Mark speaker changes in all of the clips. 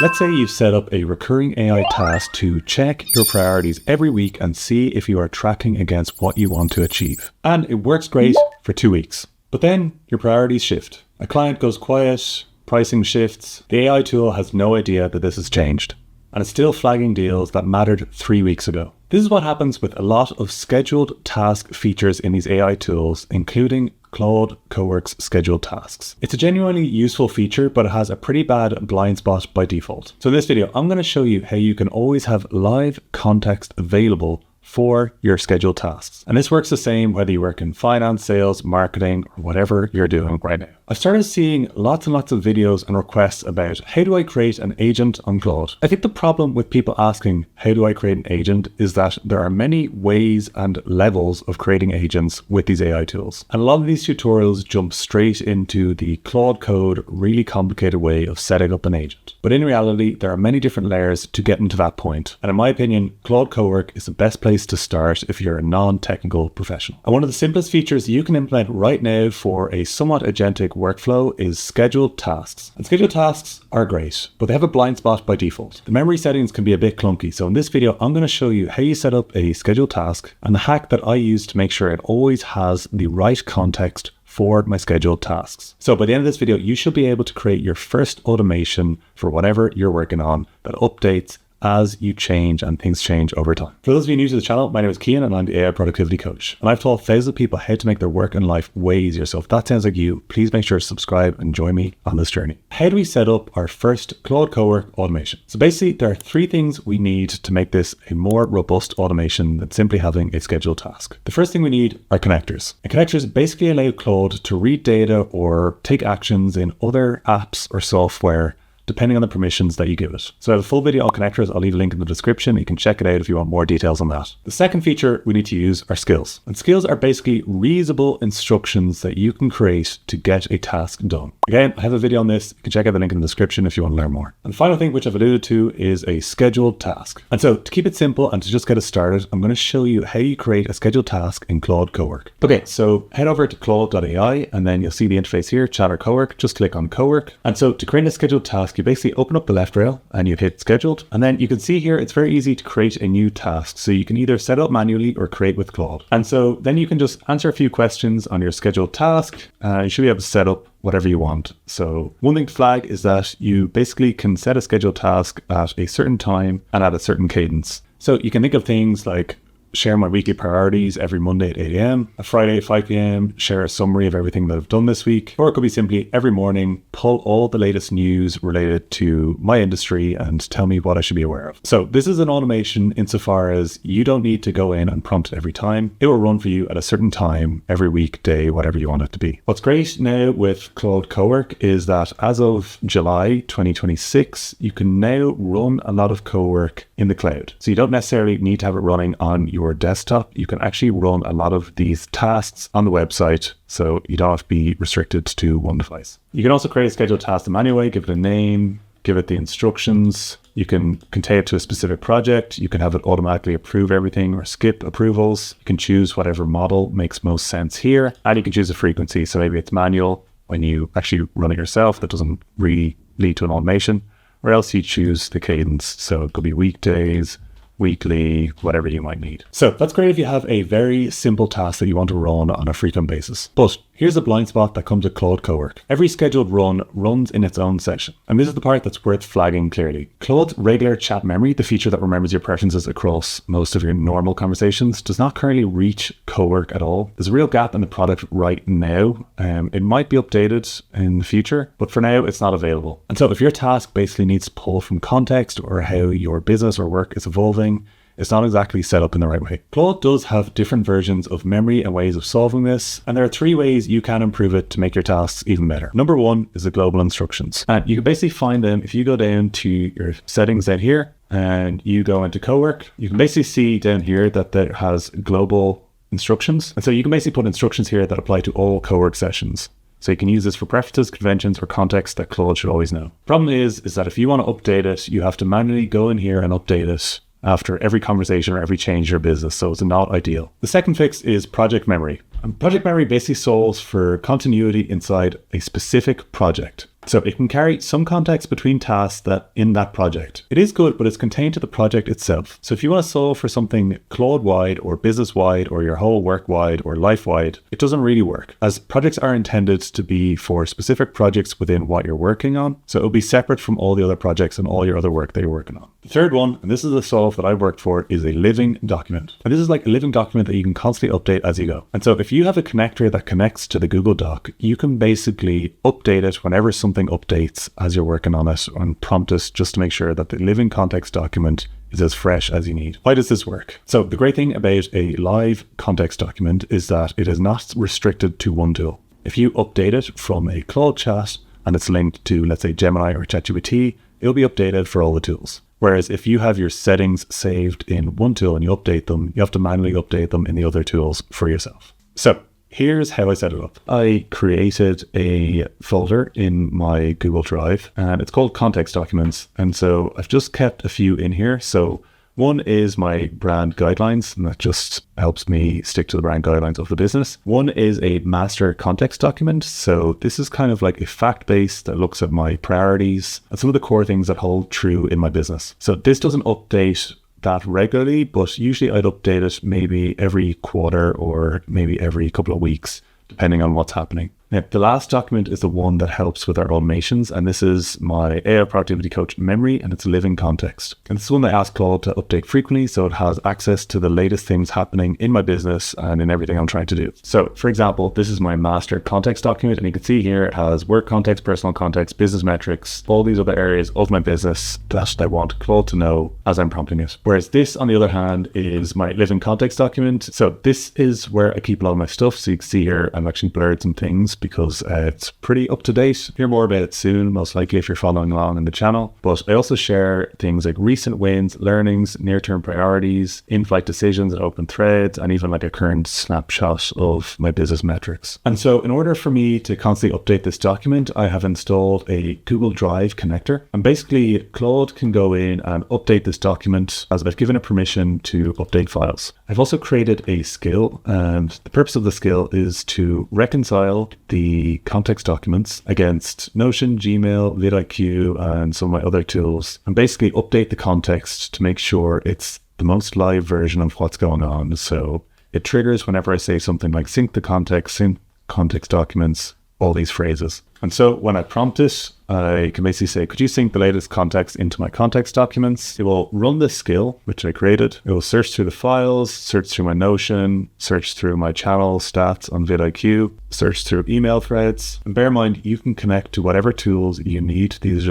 Speaker 1: Let's say you've set up a recurring AI task to check your priorities every week and see if you are tracking against what you want to achieve. And it works great for 2 weeks. But then your priorities shift. A client goes quiet, pricing shifts. The AI tool has no idea that this has changed. And it's still flagging deals that mattered 3 weeks ago. This is what happens with a lot of scheduled task features in these AI tools, including Claude Cowork's scheduled tasks. It's a genuinely useful feature, but it has a pretty bad blind spot by default. So in this video, I'm going to show you how you can always have live context available for your scheduled tasks. And this works the same whether you work in finance, sales, marketing, or whatever you're doing right now. I've started seeing lots and lots of videos and requests about how do I create an agent on Claude. I think the problem with people asking how do I create an agent is that there are many ways and levels of creating agents with these AI tools. And a lot of these tutorials jump straight into the Claude Code, really complicated way of setting up an agent. But in reality, there are many different layers to getting to that point. And in my opinion, Claude Cowork is the best place to start if you're a non-technical professional. And one of the simplest features you can implement right now for a somewhat agentic workflow is scheduled tasks. And scheduled tasks are great, but they have a blind spot by default. The memory settings can be a bit clunky. So in this video, I'm going to show you how you set up a scheduled task and the hack that I use to make sure it always has the right context for my scheduled tasks. So by the end of this video, you should be able to create your first automation for whatever you're working on that updates as you change and things change over time. For those of you new to the channel, my name is Cian and I'm the AI Productivity Coach. And I've taught thousands of people how to make their work and life way easier. So if that sounds like you, please make sure to subscribe and join me on this journey. How do we set up our first Claude Cowork automation? So basically, there are 3 things we need to make this a more robust automation than simply having a scheduled task. The first thing we need are connectors. And connectors basically allow Claude to read data or take actions in other apps or software depending on the permissions that you give it. So I have a full video on connectors. I'll leave a link in the description. You can check it out if you want more details on that. The second feature we need to use are skills. And skills are basically reusable instructions that you can create to get a task done. Again, I have a video on this. You can check out the link in the description if you want to learn more. And the final thing, which I've alluded to, is a scheduled task. And so to keep it simple and to just get us started, I'm going to show you how you create a scheduled task in Claude Cowork. Okay, so head over to claude.ai and then you'll see the interface here, Chatter Cowork. Just click on Cowork. And so to create a scheduled task, you basically open up the left rail and you hit scheduled. And then you can see here, it's very easy to create a new task. So you can either set up manually or create with Claude. And so then you can just answer a few questions on your scheduled task. You should be able to set up whatever you want. So one thing to flag is that you basically can set a scheduled task at a certain time and at a certain cadence. So you can think of things like share my weekly priorities every Monday at 8 a.m, a Friday at 5 p.m, share a summary of everything that I've done this week, or it could be simply every morning, pull all the latest news related to my industry and tell me what I should be aware of. So this is an automation insofar as you don't need to go in and prompt it every time. It will run for you at a certain time, every week, day, whatever you want it to be. What's great now with Claude Cowork is that as of July 2026, you can now run a lot of Cowork in the cloud. So you don't necessarily need to have it running on your desktop. You can actually run a lot of these tasks on the website, so you don't have to be restricted to one device. You can also create a scheduled task the manual way, give it a name, give it the instructions. You can contain it to a specific project. You can have it automatically approve everything or skip approvals. You can choose whatever model makes most sense here, and you can choose a frequency. So maybe it's manual when you actually run it yourself. That doesn't really lead to an automation, or else you choose the cadence. So it could be weekdays, weekly, whatever you might need. So that's great if you have a very simple task that you want to run on a frequent basis. But here's a blind spot that comes with Claude Cowork. Every scheduled run runs in its own session. And this is the part that's worth flagging clearly. Claude's regular chat memory, the feature that remembers your preferences across most of your normal conversations, does not currently reach Cowork at all. There's a real gap in the product right now. It might be updated in the future, but for now it's not available. And so if your task basically needs to pull from context or how your business or work is evolving, it's not exactly set up in the right way. Claude does have different versions of memory and ways of solving this, and there are 3 ways you can improve it to make your tasks even better. Number 1 is the global instructions. And you can basically find them if you go down to your settings down here and you go into Cowork. You can basically see down here that there has global instructions. And so you can basically put instructions here that apply to all Cowork sessions. So you can use this for preferences, conventions, or context that Claude should always know. Problem is that if you want to update it, you have to manually go in here and update it after every conversation or every change in your business, so it's not ideal. The second fix is project memory. And project memory basically solves for continuity inside a specific project. So it can carry some context between tasks that in that project. It is good, but it's contained to the project itself. So if you want to solve for something Claude-wide or business-wide or your whole work-wide or life-wide, it doesn't really work, as projects are intended to be for specific projects within what you're working on. So it'll be separate from all the other projects and all your other work that you're working on. The third one, and this is the solve that I've worked for, is a living document. And this is like a living document that you can constantly update as you go. And so if you have a connector that connects to the Google Doc, you can basically update it whenever something updates as you're working on it and prompt it just to make sure that the living context document is as fresh as you need. Why does this work? So the great thing about a live context document is that it is not restricted to one tool. If you update it from a Claude chat and it's linked to, let's say, Gemini or ChatGPT, it'll be updated for all the tools. Whereas if you have your settings saved in one tool and you update them, you have to manually update them in the other tools for yourself. So here's how I set it up. I created a folder in my Google Drive and it's called Context Documents. And so I've just kept a few in here. So one is my brand guidelines, and that just helps me stick to the brand guidelines of the business. One is a master context document. So this is kind of like a fact base that looks at my priorities and some of the core things that hold true in my business. So this doesn't update that regularly, but usually I'd update it maybe every quarter or maybe every couple of weeks, depending on what's happening. Now, the last document is the one that helps with our automations, and this is my AI Productivity Coach memory, and it's a living context. And this is one that I ask Claude to update frequently, so it has access to the latest things happening in my business and in everything I'm trying to do. So, for example, this is my master context document, and you can see here it has work context, personal context, business metrics, all these other areas of my business that I want Claude to know as I'm prompting it. Whereas this, on the other hand, is my living context document. So this is where I keep a lot of my stuff. So you can see here, I've actually blurred some things because it's pretty up to date. Hear more about it soon, most likely if you're following along in the channel. But I also share things like recent wins, learnings, near-term priorities, in-flight decisions and open threads, and even like a current snapshot of my business metrics. And so in order for me to constantly update this document, I have installed a Google Drive connector. And basically Claude can go in and update this document as I've given it permission to update files. I've also created a skill, and the purpose of the skill is to reconcile the context documents against Notion, Gmail, vidIQ, and some of my other tools, and basically update the context to make sure it's the most live version of what's going on. So it triggers whenever I say something like sync context documents, all these phrases. And so when I prompt it, I can basically say, could you sync the latest context into my context documents? It will run this skill, which I created. It will search through the files, search through my Notion, search through my channel stats on vidIQ, search through email threads. And bear in mind, you can connect to whatever tools you need. This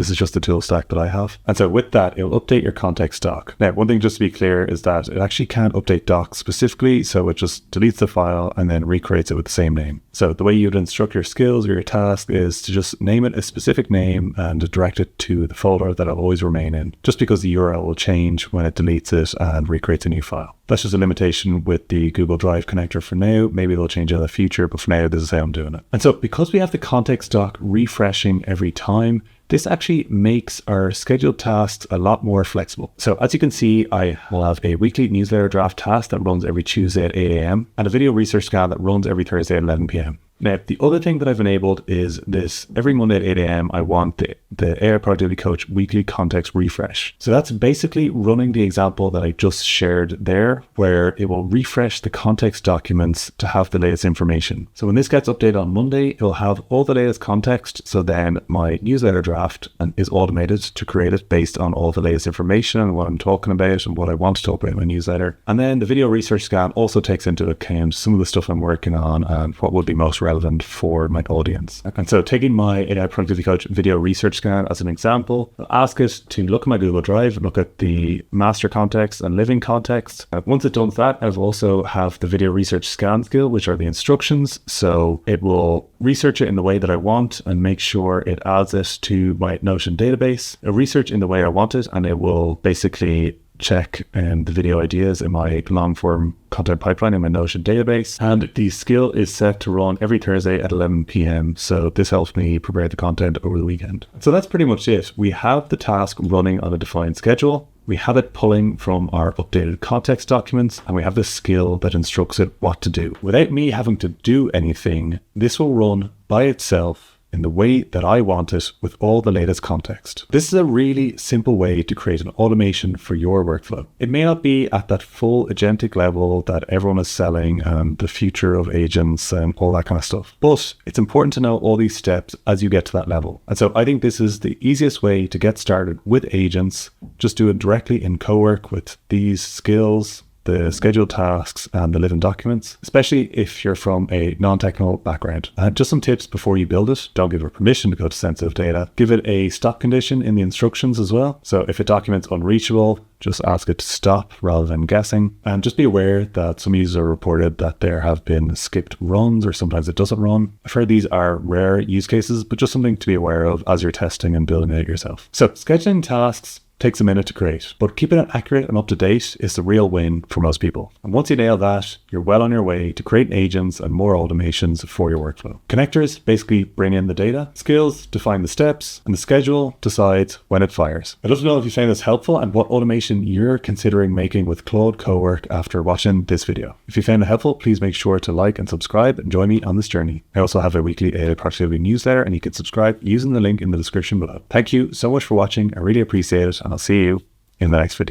Speaker 1: is just the tool stack that I have. And so with that, it will update your context doc. Now, one thing just to be clear is that it actually can't update docs specifically. So it just deletes the file and then recreates it with the same name. So the way you'd instruct your skills or your task is to just name it a specific name and direct it to the folder that it'll always remain in, just because the URL will change when it deletes it and recreates a new file. That's just a limitation with the Google Drive connector for now. Maybe they'll change in the future, but for now, this is how I'm doing it. And so because we have the context doc refreshing every time, this actually makes our scheduled tasks a lot more flexible. So as you can see, I will have a weekly newsletter draft task that runs every Tuesday at 8 a.m. and a video research scan that runs every Thursday at 11 p.m. Now, the other thing that I've enabled is this: every Monday at 8 a.m. I want the AI Productivity Coach weekly context refresh. So that's basically running the example that I just shared there, where it will refresh the context documents to have the latest information. So when this gets updated on Monday, it will have all the latest context. So then my newsletter draft is automated to create it based on all the latest information and what I'm talking about and what I want to talk about in my newsletter. And then the video research scan also takes into account some of the stuff I'm working on and what would be most relevant for my audience. And so taking my AI Productivity Coach video research scan as an example, I'll ask it to look at my Google Drive, look at the master context and living context. Once it does that, I've also have the video research scan skill, which are the instructions. So it will research it in the way that I want and make sure it adds it to my Notion database. It'll research in the way I want it, and it will basically check the video ideas in my long form content pipeline in my Notion database. And the skill is set to run every Thursday at 11 p.m. So this helps me prepare the content over the weekend. So that's pretty much it. We have the task running on a defined schedule. We have it pulling from our updated context documents, and we have the skill that instructs it what to do. Without me having to do anything, this will run by itself in the way that I want it with all the latest context. This is a really simple way to create an automation for your workflow. It may not be at that full agentic level that everyone is selling and the future of agents and all that kind of stuff, but it's important to know all these steps as you get to that level. And so I think this is the easiest way to get started with agents. Just do it directly in Cowork with these skills, the scheduled tasks and the living documents, especially if you're from a non-technical background. Just some tips before you build it. Don't give it permission to go to sensitive data. Give it a stop condition in the instructions as well. So if a document's unreachable, just ask it to stop rather than guessing. And just be aware that some users have reported that there have been skipped runs or sometimes it doesn't run. I've heard these are rare use cases, but just something to be aware of as you're testing and building it yourself. So scheduling tasks takes a minute to create, but keeping it accurate and up to date is the real win for most people. And once you nail that, you're well on your way to creating agents and more automations for your workflow. Connectors basically bring in the data, skills define the steps, and the schedule decides when it fires. I'd love to know if you found this helpful and what automation you're considering making with Claude Cowork after watching this video. If you found it helpful, please make sure to like and subscribe and join me on this journey. I also have a weekly AI productivity newsletter and you can subscribe using the link in the description below. Thank you so much for watching. I really appreciate it. And I'll see you in the next video.